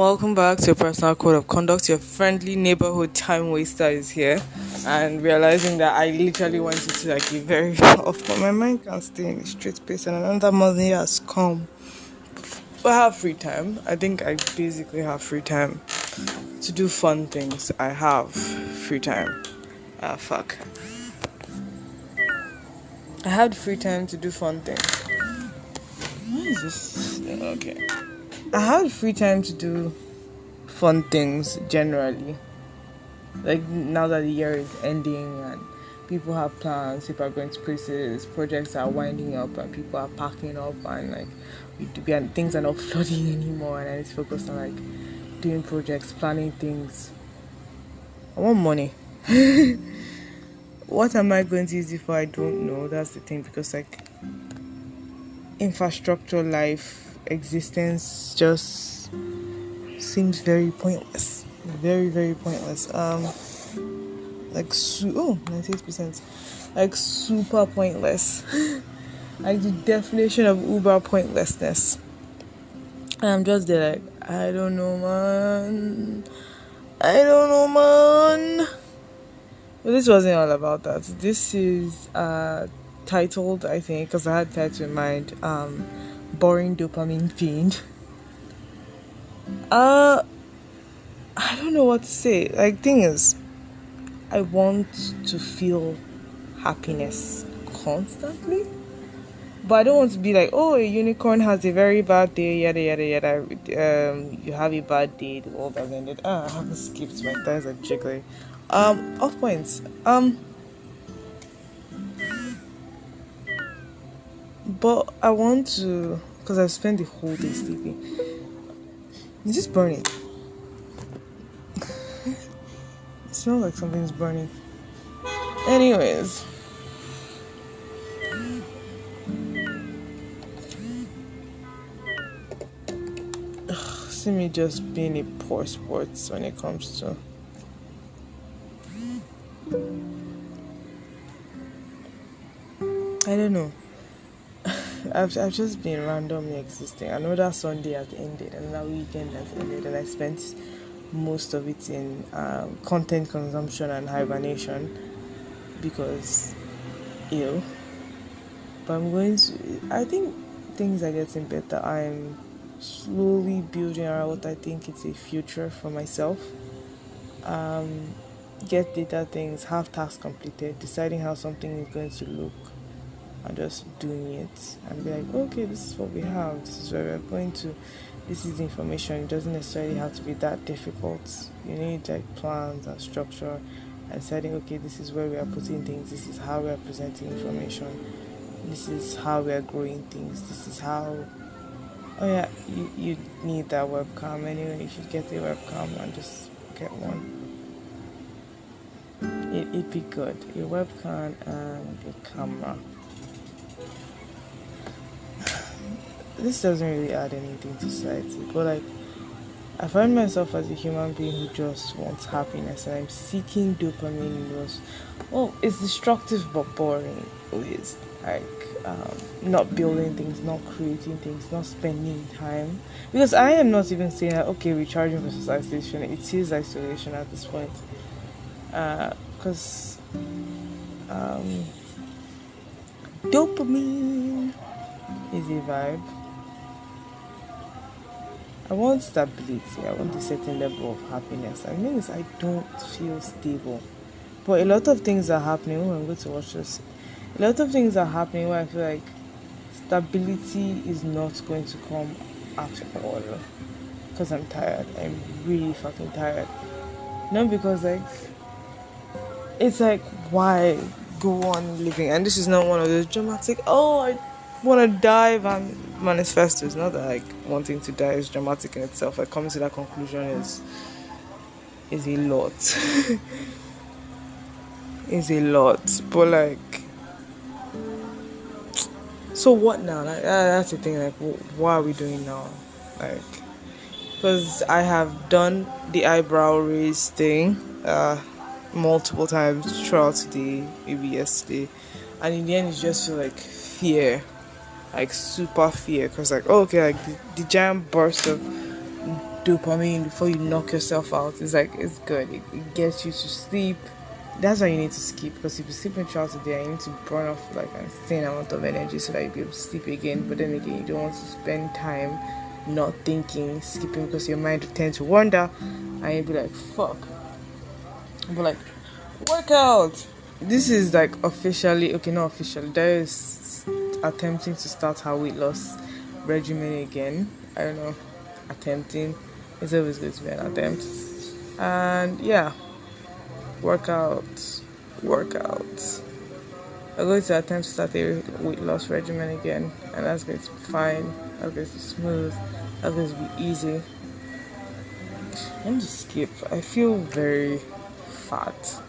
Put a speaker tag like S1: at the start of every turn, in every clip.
S1: welcome back to Personal Code of Conduct. Your friendly neighborhood time waster is here, and realizing that I literally went into like a very off, but my mind can't stay in a straight pace, and another Monday has come. But I have free time. I think I basically have free time to do fun things. I have free time. Fuck. I had free time to do fun things. What is this? Okay. I had free time to do fun things generally. Like now that the year is ending and people have plans, people are going to places, projects are winding up and people are packing up and like things are not flooding anymore, and I need to focus on like doing projects, planning things. I want money. What am I going to use it for? I don't know. That's the thing, because like infrastructure, life, existence just seems very pointless. Very, very pointless. 98%. Like super pointless. Like the definition of uber pointlessness. And I'm just there like, I don't know, man. But this wasn't all about that. This is titled, I think, because I had title in mind, Boring Dopamine Fiend. I don't know what to say. Like, thing is, I want to feel happiness constantly, but I don't want to be like, oh, a unicorn has a very bad day, yada yada yada. You have a bad day, the world has ended. I haven't skipped, my thighs are jiggling. Off points. But I want to, because I've spent the whole day sleeping. Is this burning? It smells like something's burning. Anyways. See me just being a poor sports when it comes to I don't know. I've just been randomly existing. Another Sunday has ended, another weekend has ended, and I spent most of it in content consumption and hibernation because ill. But I think things are getting better. I'm slowly building around what I think is a future for myself. Get data things, have tasks completed, deciding how something is going to look, and just doing it and be like, okay, this is what we have, this is where we're going to, this is the information. It doesn't necessarily have to be that difficult. You need like plans and structure and deciding, okay, this is where we are putting things, this is how we are presenting information, this is how we are growing things, this is how you need that webcam anyway. You should get a webcam and just get one. It'd be good, a webcam and a camera. This doesn't really add anything to society, but like I find myself as a human being who just wants happiness, and I'm seeking dopamine in those. Oh, it's destructive but boring ways. Like not building things, not creating things, not spending time. Because I am not even saying that okay, recharging versus isolation. It is isolation at this point. Because dopamine is a vibe. I want stability. I want a certain level of happiness. I mean, I don't feel stable. But a lot of things are happening. Oh, I'm going to watch this. A lot of things are happening where I feel like stability is not going to come after all. Because I'm tired. I'm really fucking tired. Not because like it's like, why go on living? And this is not one of those dramatic, I want to dive and manifesto. It's not that like wanting to die is dramatic in itself. Like coming to that conclusion is a lot. Is a lot. But like, so what now? Like that's the thing. Like, what are we doing now? Like, because I have done the eyebrow raise thing multiple times throughout today, maybe yesterday, and in the end, you just feel like fear. Like super fear, because like okay, like the giant burst of dopamine before you knock yourself out. It's like it's good. It gets you to sleep. That's why you need to skip, because if you sleep throughout the day, you need to burn off like an insane amount of energy so that you'll be able to sleep again. But then again, you don't want to spend time not thinking, skipping, because your mind will tend to wander and you'll be like, fuck. But like, workout. This is like officially, okay, not officially, there is attempting to start her weight loss regimen again. I don't know, attempting. It's always going to be an attempt. And yeah, workouts. I'm going to attempt to start a weight loss regimen again, and that's going to be fine. That's going to be smooth. That's going to be easy. Let me just skip. I feel very fat,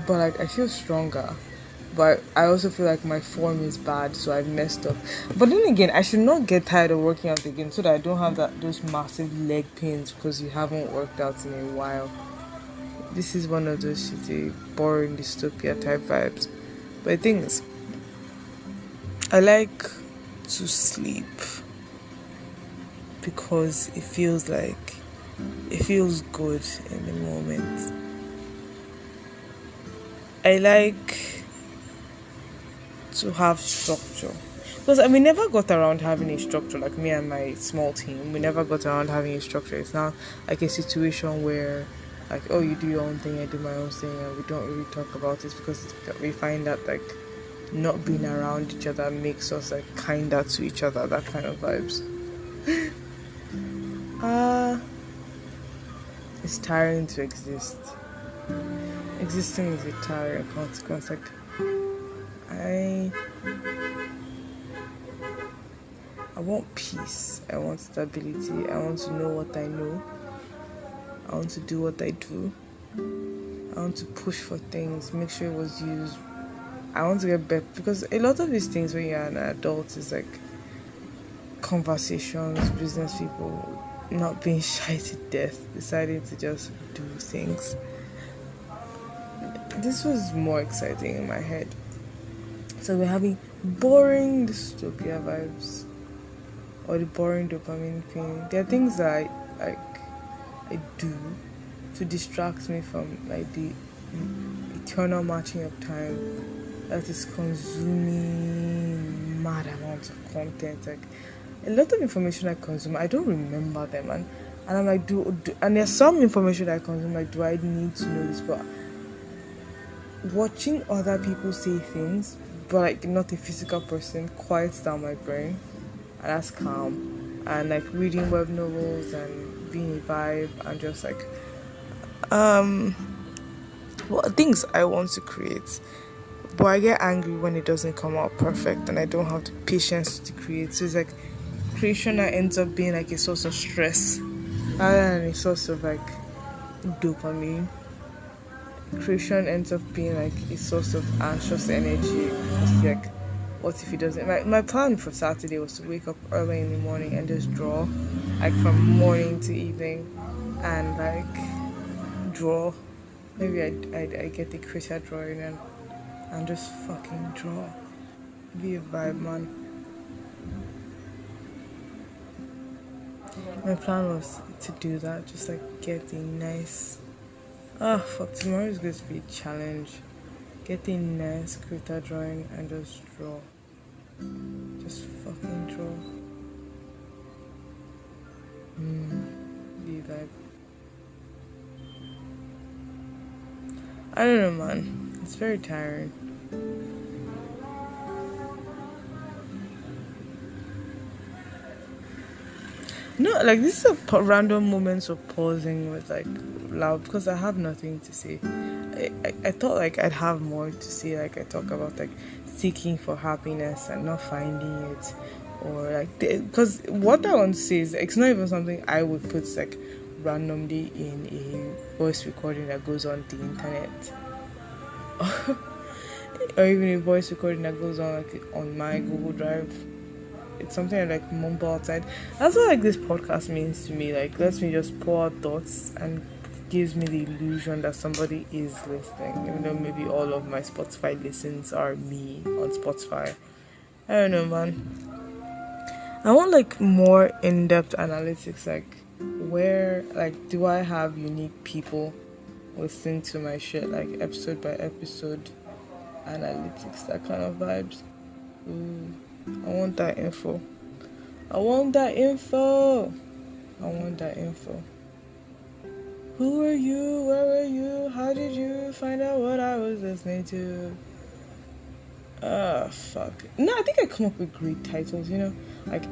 S1: but like I feel stronger. But I also feel like my form is bad, so I've messed up. But then again, I should not get tired of working out again, so that I don't have those massive leg pains because you haven't worked out in a while. This is one of those shitty, boring dystopia type vibes. But the thing is, I like to sleep because it feels good in the moment. I like to have structure, because we never got around having a structure. Like me and my small team, we never got around having a structure. It's now like a situation where like, oh, you do your own thing, I do my own thing, and we don't really talk about it because we find that like not being around each other makes us like kinder to each other, that kind of vibes. It's tiring to exist. Existing is a tiring consequence. Like I want peace, I want stability, I want to know what I know, I want to do what I do, I want to push for things, make sure it was used. I want to get better, because a lot of these things when you're an adult is like conversations, business people not being shy to death, deciding to just do things. This was more exciting in my head. So we're having boring dystopia vibes, or the boring dopamine thing. There are things that I do to distract me from like the eternal marching of time that is consuming mad amounts of content. Like a lot of information I consume, I don't remember them, and I'm like, do and there's some information I consume, like, do I need to know this? But watching other people say things, but like not a physical person, quiets down my brain, and that's calm. And like reading web novels and being a vibe, and just like things I want to create. But I get angry when it doesn't come out perfect and I don't have the patience to create. So it's like creation that ends up being like a source of stress rather than a source of like dopamine. Creation ends up being like a source of anxious energy. It's like, what if it doesn't? My plan for Saturday was to wake up early in the morning and just draw, like from morning to evening, and like draw. Maybe I get the creature drawing and just fucking draw. Be a vibe, man. My plan was to do that, just like get a nice. Fuck, tomorrow is going to be a challenge. Get a nice creator drawing and just draw. Just fucking draw. Be a vibe. I don't know, man. It's very tiring. No, like this is a random moments of pausing with like loud, because I have nothing to say. I thought like I'd have more to say. Like I talk about like seeking for happiness and not finding it, or like because what I want to say is it's not even something I would put like randomly in a voice recording that goes on the internet. Or even a voice recording that goes on like on my Google Drive. It's something I like mumble outside. That's what like this podcast means to me. Like lets me just pour out thoughts and gives me the illusion that somebody is listening, even though maybe all of my Spotify listens are me on Spotify. I don't know, man. I want like more in-depth analytics, like where, like, do I have unique people listening to my shit, like episode by episode analytics, that kind of vibes. Ooh, I want that info. I want that info. I want that info. Who are you? Where are you? How did you find out what I was listening to? Fuck. No, I think I come up with great titles, like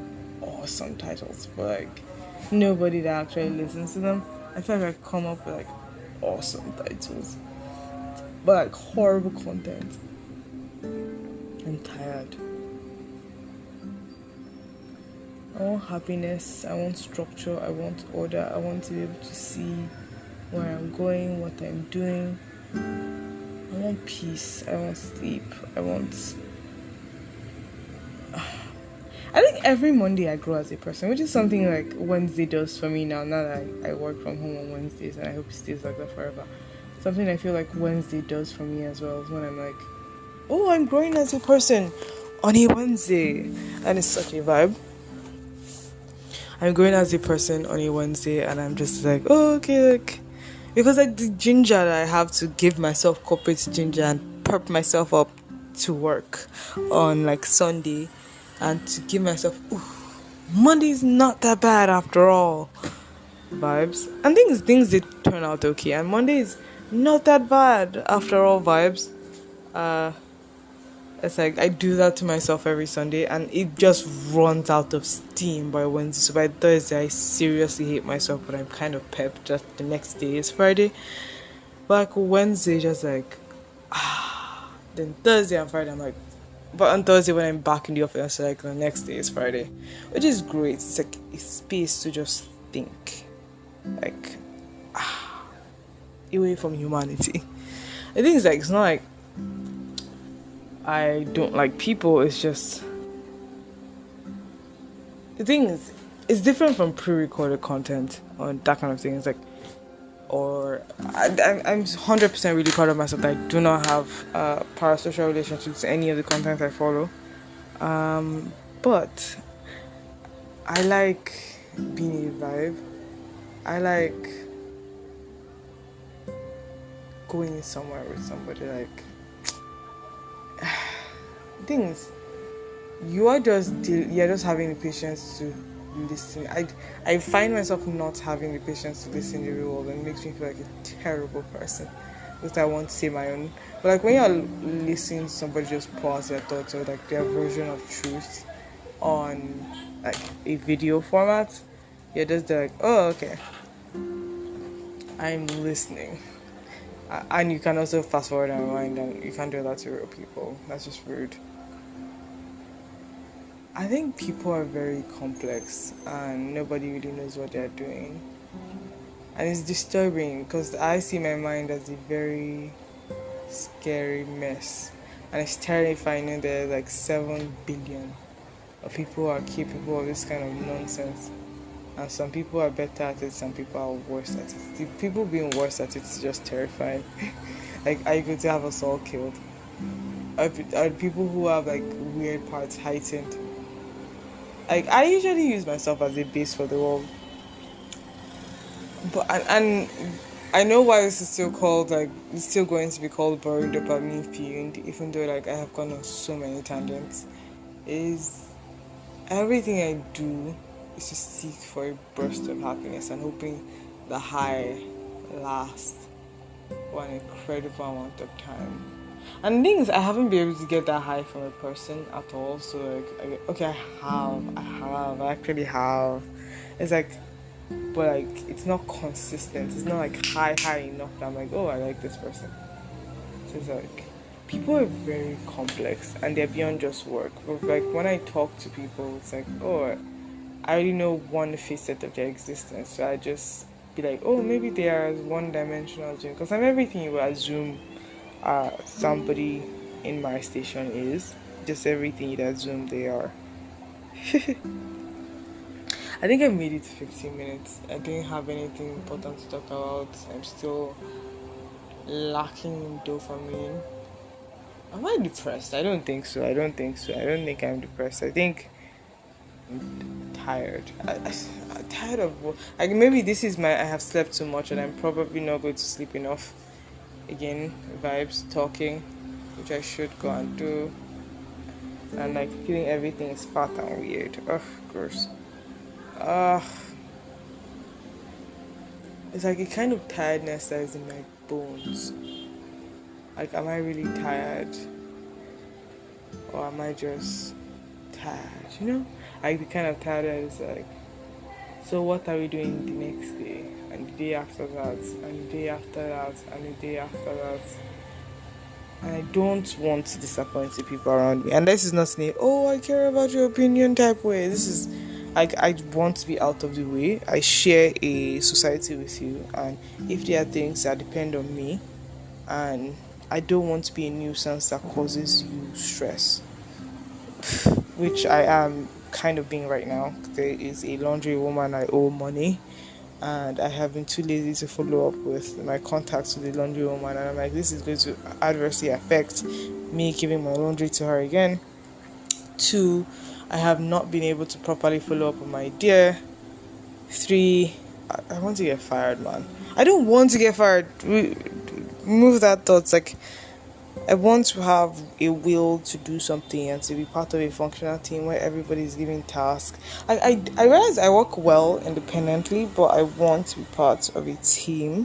S1: awesome titles, but like nobody that actually listens to them. I feel like I come up with like awesome titles, but like horrible content. I'm tired. I want happiness, I want structure, I want order, I want to be able to see where I'm going, what I'm doing. I want peace, I want sleep, I think every Monday I grow as a person, which is something like Wednesday does for me now that I work from home on Wednesdays, and I hope it stays like that forever. Something I feel like Wednesday does for me as well is when I'm like, oh, I'm growing as a person on a Wednesday, and it's such a vibe. I'm growing as a person on a Wednesday, and I'm just like, oh, okay, like, because like the ginger that I have to give myself corporate ginger and perp myself up to work on like Sunday, and to give myself, ooh, Monday's not that bad after all vibes, and things did turn out okay, and Monday is not that bad after all vibes. It's like I do that to myself every Sunday, and it just runs out of steam by Wednesday. So by Thursday, I seriously hate myself, but I'm kind of pepped. Just the next day is Friday, but like Wednesday, just like then Thursday and Friday, I'm like, but on Thursday when I'm back in the office, like the next day is Friday, which is great. It's like a space to just think, like away from humanity. I think it's like it's not like I don't like people, it's just the thing is it's different from pre-recorded content or that kind of thing. It's like, or I'm 100% really proud of myself that I do not have parasocial relationships to any of the content I follow, but I like being a vibe. I like going somewhere with somebody, like things you're just having the patience to listen. I find myself not having the patience to listen in the real world, and it makes me feel like a terrible person because I want to say my own. But like when you're listening to somebody just pause their thoughts or like their version of truth on like a video format, you're just like, oh, okay, I'm listening. And you can also fast forward and rewind, and you can't do that to real people. That's just rude. I think people are very complex and nobody really knows what they're doing. And it's disturbing because I see my mind as a very scary mess. And it's terrifying that there are like 7 billion of people who are capable of this kind of nonsense. And some people are better at it, some people are worse at it. The people being worse at it is just terrifying. Like, are you going to have us all killed? Are people who have like weird parts heightened? Like, I usually use myself as a base for the world, but and I know why this is still called, like, it's still going to be called boring dopamine fiend, even though like I have gone on so many tangents. Is everything I do is to seek for a burst of happiness and hoping the high lasts for an incredible amount of time. And the thing is, I haven't been able to get that high from a person at all. So like, okay, I actually have. It's like, but like, it's not consistent. It's not like high enough that I'm like, oh, I like this person. So it's like, people are very complex and they're beyond just work. But like, when I talk to people, it's like, oh, I already know one facet of their existence. So I just be like, oh, maybe they are one-dimensional, because I'm everything you would assume somebody in my station is. Just everything you'd assume they are. I think I made it to 15 minutes. I didn't have anything important to talk about. I'm still lacking in dopamine. Am I depressed? I don't think so. I don't think I'm depressed. I think I'm tired. I'm tired of like maybe this is my I have slept too much and I'm probably not going to sleep enough. Again, vibes talking, which I should go and do, and like feeling everything is fat and weird. Ugh, gross. Ugh. It's like a kind of tiredness that is in my bones. Like, am I really tired? Or am I just tired? You know? Like, the kind of tired that is like, so what are we doing the next day? And the day after that? And the day after that? And the day after that? And I don't want to disappoint the people around me. And this is not saying, oh, I care about your opinion type way. This is like, I want to be out of the way. I share a society with you, and if there are things that depend on me, and I don't want to be a nuisance that causes you stress, which I am kind of being right now. There is a laundry woman I owe money, and I have been too lazy to follow up with my contacts with the laundry woman, and I'm like, this is going to adversely affect me giving my laundry to her again. 2, I have not been able to properly follow up on my idea. 3, I want to get fired, man. I don't want to get fired. Remove that thoughts. Like, I want to have a will to do something and to be part of a functional team where everybody's giving tasks. I realize I work well independently, but I want to be part of a team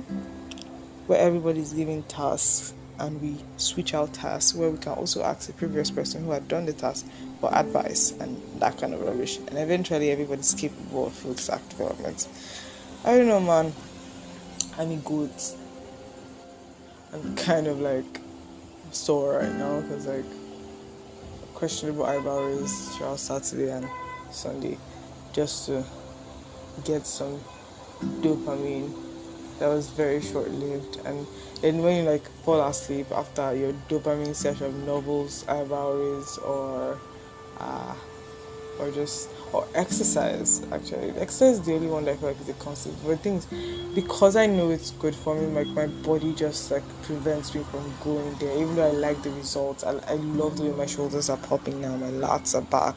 S1: where everybody's giving tasks and we switch out tasks, where we can also ask the previous person who had done the task for advice and that kind of rubbish. And eventually everybody's capable of full stack development. I don't know, man. I mean, good. I'm kind of like sore right now because like questionable eyebrow raise throughout Saturday and Sunday just to get some dopamine that was very short-lived. And then when you like fall asleep after your dopamine session of novels, eyebrow raise, or exercise. Actually, exercise is the only one that I feel like is a constant. But things, because I know it's good for me, like my body just like prevents me from going there. Even though I like the results, I love the way my shoulders are popping now, my lats are back.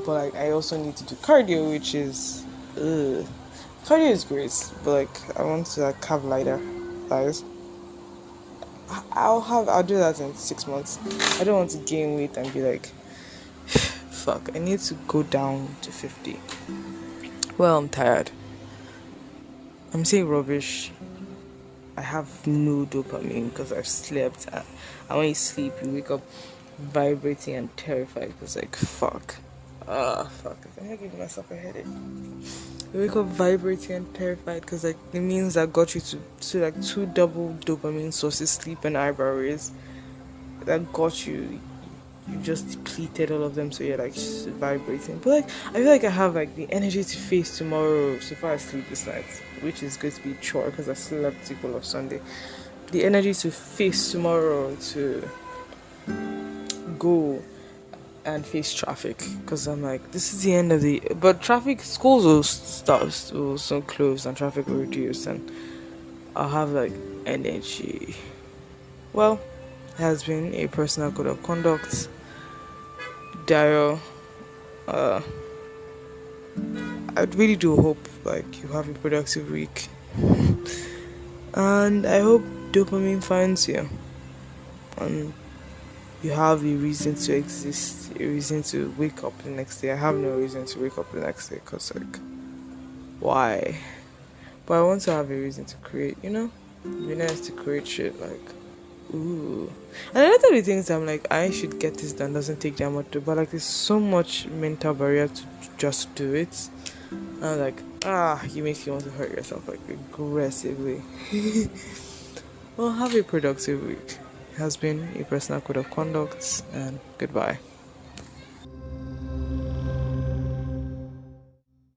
S1: But like I also need to do cardio, which is cardio is great, but like I want to like have lighter thighs. I'll do that in 6 months. I don't want to gain weight and be like, fuck, I need to go down to 50. Well, I'm tired. I'm saying rubbish. I have no dopamine because I've slept. And when you sleep, you wake up vibrating and terrified because like, fuck. Fuck. I think I gave myself a headache. You wake up vibrating and terrified because like it means I got you to like 2 double dopamine sources, sleep and eyebrow raise. That got you. You just depleted all of them, so you're like vibrating. But like I feel like I have like the energy to face tomorrow so far I sleep this night, which is going to be a chore because I slept equal of Sunday. The energy to face tomorrow, to go and face traffic, because I'm like, this is the end of the, but traffic, schools will soon close and traffic will reduce and I'll have like energy. Well, it has been a personal code of conduct. Daryl, I really do hope like you have a productive week, and I hope dopamine finds you and you have a reason to exist, a reason to wake up the next day. I have no reason to wake up the next day because like, why? But I want to have a reason to create, you know? It'd be nice to create shit like, ooh. And a lot of the things I'm like, I should get this done, doesn't take that much, but like there's so much mental barrier to just do it. And I'm like, you make you want to hurt yourself like aggressively. Well, have a productive week. It has been a personal code of conduct, and goodbye.